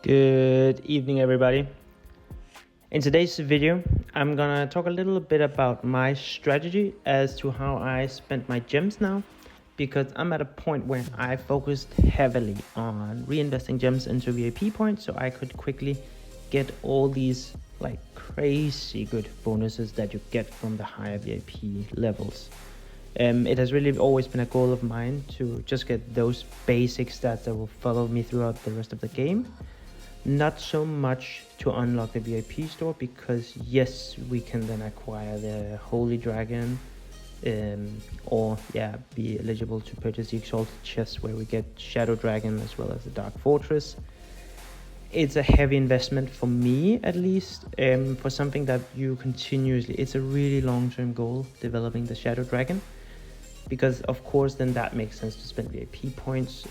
Good evening, everybody. In today's video, I'm gonna talk a little bit about my strategy as to how I spend my gems now, because I'm at a point where I focused heavily on reinvesting gems into VIP points so I could quickly get all these like crazy good bonuses that you get from the higher VIP levels. It has really always been a goal of mine to just get those basic stats that will follow me throughout the rest of the game. Not so much to unlock the VIP store, because yes, we can then acquire the Holy Dragon or be eligible to purchase the Exalted Chest where we get Shadow Dragon as well as the Dark Fortress. It's a heavy investment for me, at least, for something that you continuously, it's a really long-term goal, developing the Shadow Dragon, because of course then that makes sense to spend VIP points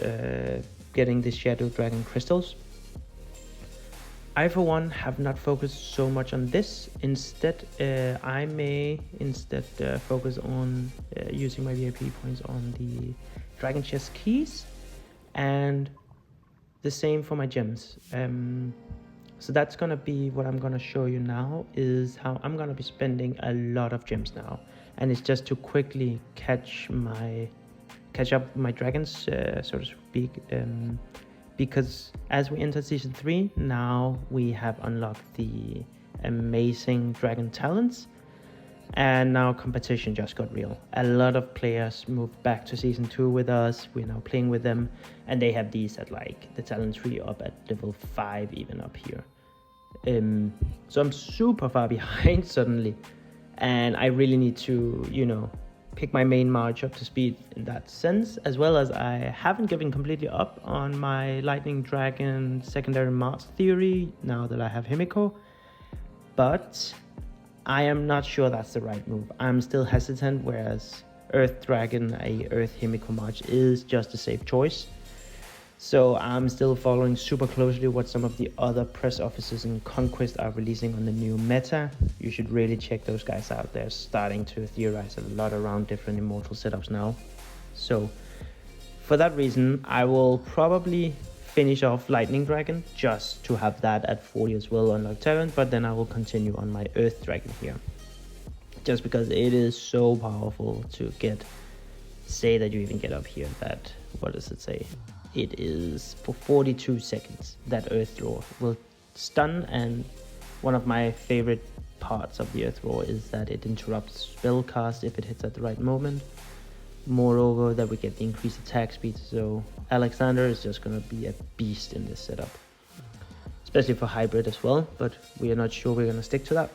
getting the Shadow Dragon crystals. I, for one, have not focused so much on this. Instead, I may focus on using my VIP points on the Dragon Chest keys, and the same for my gems. So that's gonna be what I'm gonna show you now, is how I'm gonna be spending a lot of gems now, and it's just to quickly catch up my dragons, so to speak. Because as we enter season 3, now we have unlocked the amazing dragon talents, and now competition just got real. A lot of players moved back to season 2 with us. We're now playing with them, and they have these at like the talent tree up at level 5, even up here. So I'm super far behind suddenly, and I really need to, pick my main march up to speed in that sense, as well as I haven't given completely up on my Lightning Dragon secondary Mars theory now that I have Himiko, but I am not sure that's the right move. I'm still hesitant, whereas Earth Dragon, a Earth Himiko March, is just a safe choice. So I'm still following super closely what some of the other press offices in Conquest are releasing on the new meta. You should really check those guys out. They're starting to theorize a lot around different immortal setups now. So for that reason, I will probably finish off Lightning Dragon just to have that at 40 as well on Unlocked Talent, but then I will continue on my Earth Dragon here. Just because it is so powerful to say that you even get up here, that, what does it say? It is for 42 seconds that Earth Roar will stun, and one of my favorite parts of the Earth Roar is that it interrupts spell cast if it hits at the right moment. Moreover, that we get the increased attack speed, so Alexander is just going to be a beast in this setup, especially for hybrid as well, but we are not sure we're going to stick to that.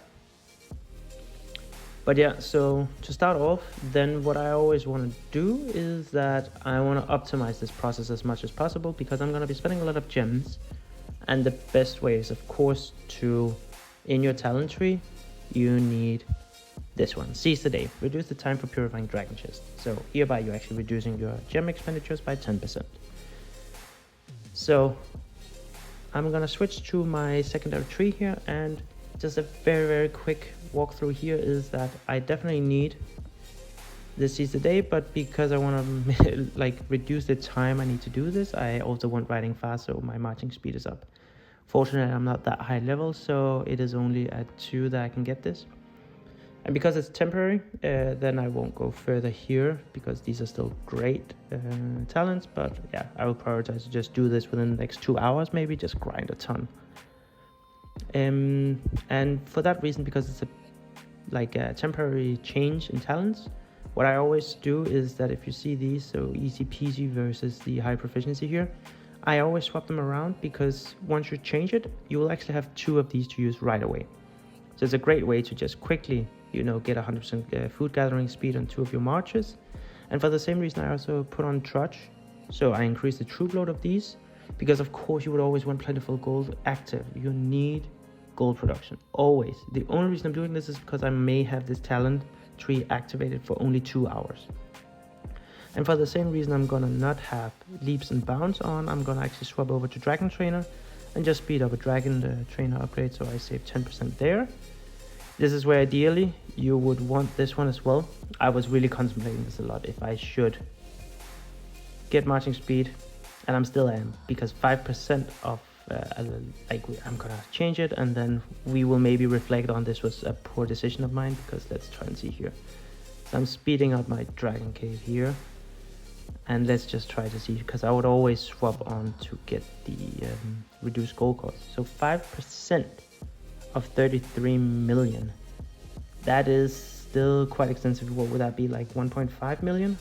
But yeah, so to start off, then what I always want to do is that I want to optimize this process as much as possible, because I'm going to be spending a lot of gems, and the best way is, of course, in your talent tree, you need this one, Seize the Day, reduce the time for purifying dragon chest. So hereby you're actually reducing your gem expenditures by 10%. So I'm going to switch to my secondary tree here, and just a very, very quick walkthrough here is that I definitely need this Seize the Day, but because I want to reduce the time I need to do this, I also want riding fast, so my marching speed is up. Fortunately, I'm not that high level, so it is only at 2 that I can get this. And because it's temporary, then I won't go further here, because these are still great talents, but yeah, I will prioritize to just do this within the next 2 hours, maybe just grind a ton. And for that reason, because it's a temporary change in talents, what I always do is that if you see these, so easy peasy versus the high proficiency here, I always swap them around, because once you change it, you will actually have 2 of these to use right away. So it's a great way to just quickly, get 100% food gathering speed on 2 of your marches. And for the same reason, I also put on Trudge, so I increase the troop load of these, because of course you would always want plentiful gold active. You need gold production, always. The only reason I'm doing this is because I may have this talent tree activated for only 2 hours. And for the same reason, I'm gonna not have leaps and bounds on. I'm gonna actually swap over to Dragon Trainer and just speed up a Dragon Trainer upgrade, so I save 10% there. This is where ideally you would want this one as well. I was really contemplating this a lot, if I should get marching speed, and I'm still am, because 5% of I'm gonna change it, and then we will maybe reflect on this was a poor decision of mine, because let's try and see here. So I'm speeding up my dragon cave here, and let's just try to see, because I would always swap on to get the reduced gold cost. So 5% of 33 million, that is still quite extensive. What would that be, like 1.5 million?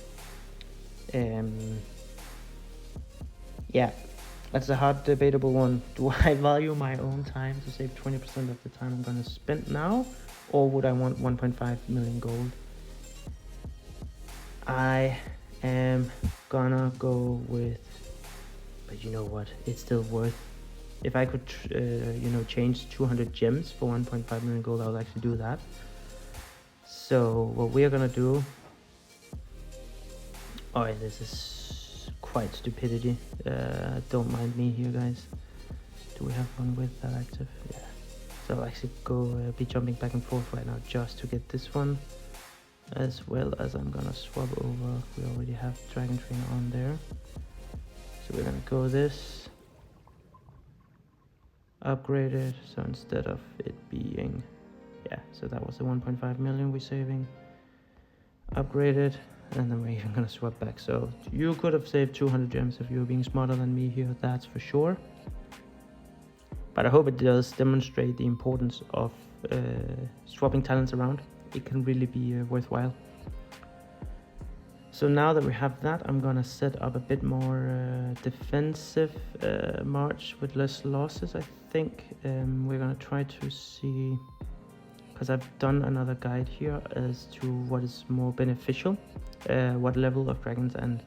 Yeah, that's a hard debatable one. Do I value my own time to save 20% of the time I'm gonna spend now, or would I want 1.5 million gold? I am gonna go with, but you know what, it's still worth. If I could change 200 gems for 1.5 million gold, I would actually do that. So what we are gonna do, oh yeah, this is quite stupidity, don't mind me here, guys. Do we have one with that active? Yeah. So I'll actually be jumping back and forth right now just to get this one, as well as I'm gonna swap over. We already have Dragon Trainer on there, so we're gonna go this, upgrade it. So instead of it being, yeah, so that was the 1.5 million we're saving, upgrade it, and then we're even gonna swap back. So you could have saved 200 gems if you were being smarter than me here, that's for sure. But I hope it does demonstrate the importance of swapping talents around. It can really be worthwhile. So now that we have that, I'm gonna set up a bit more defensive march with less losses. I think we're gonna try to see, because I've done another guide here as to what is more beneficial, what level of dragons, and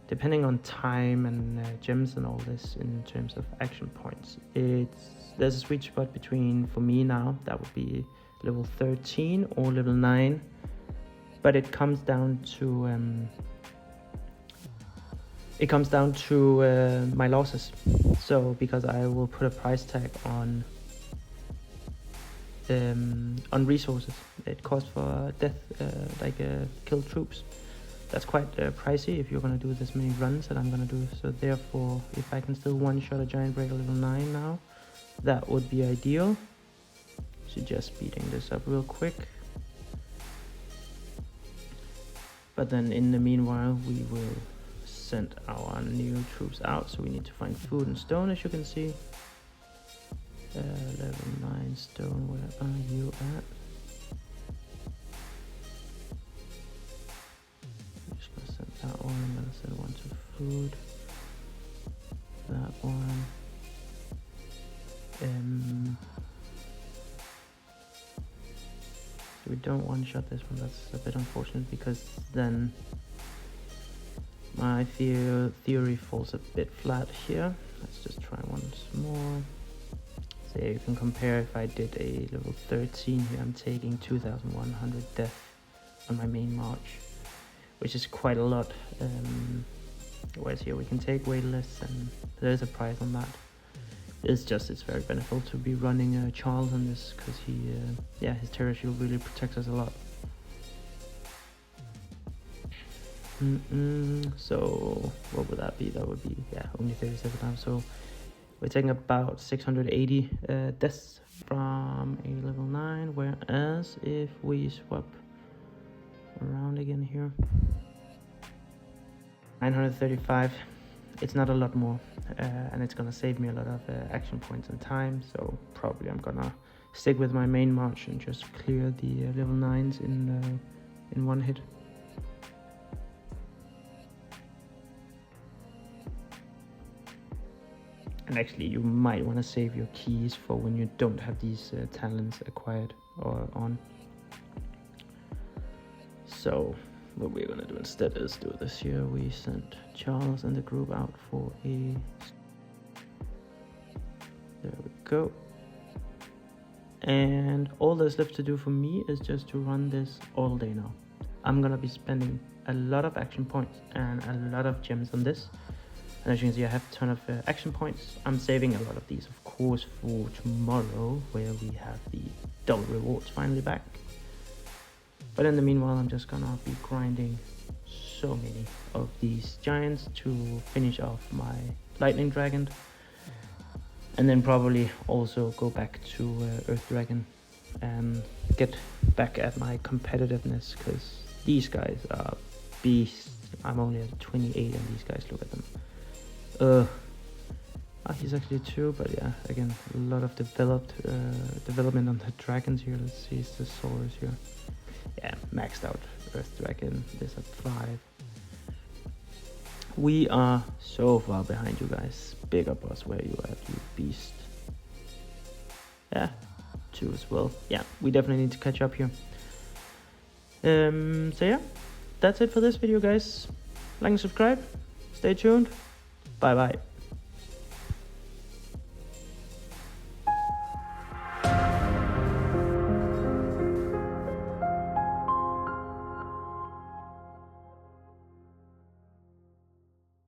depending on time and gems and all this in terms of action points. There's a sweet spot between, for me now, that would be level 13 or level 9, but it comes down to my losses. So because I will put a price tag on resources, it costs for death, killed troops. That's quite pricey if you're going to do this many runs that I'm going to do. So therefore, if I can still one-shot a giant breaker level 9 now, that would be ideal. So just speeding this up real quick. But then in the meanwhile, we will send our new troops out. So we need to find food and stone, as you can see. Level 9 stone, where are you at? That one, I'm gonna send one to food. That one. So we don't one-shot this one. That's a bit unfortunate, because then my theory falls a bit flat here. Let's just try once more. So you can compare, if I did a level 13 here, I'm taking 2,100 death on my main march, which is quite a lot. Whereas here we can take way less, and there's a price on that. It's very beneficial to be running Charles on this, because his terror shield really protects us a lot. So what would that be? That would be, yeah, only 37 times. So we're taking about 680 deaths from a level 9, whereas if we swap around again here, 935, it's not a lot more, and it's gonna save me a lot of action points and time. So probably I'm gonna stick with my main march and just clear the level 9s in one hit. And actually, you might want to save your keys for when you don't have these talents acquired or on. So what we're gonna do instead is do this here. We sent Charles and the group out for a, there we go. And all that's left to do for me is just to run this all day now. I'm gonna be spending a lot of action points and a lot of gems on this. And as you can see, I have a ton of action points. I'm saving a lot of these, of course, for tomorrow, where we have the double rewards finally back. But in the meanwhile, I'm just gonna be grinding so many of these giants to finish off my lightning dragon. And then probably also go back to Earth Dragon and get back at my competitiveness, because these guys are beasts. I'm only at 28 and these guys, look at them. He's actually 2, but yeah, again, a lot of development on the dragons here. Let's see, it's the Saurus here. Yeah, maxed out Earth Dragon, this at 5. We are so far behind you guys. Big up us where you at, you beast. Yeah, 2 as well. Yeah, we definitely need to catch up here. So yeah, that's it for this video, guys. Like and subscribe. Stay tuned. Bye bye.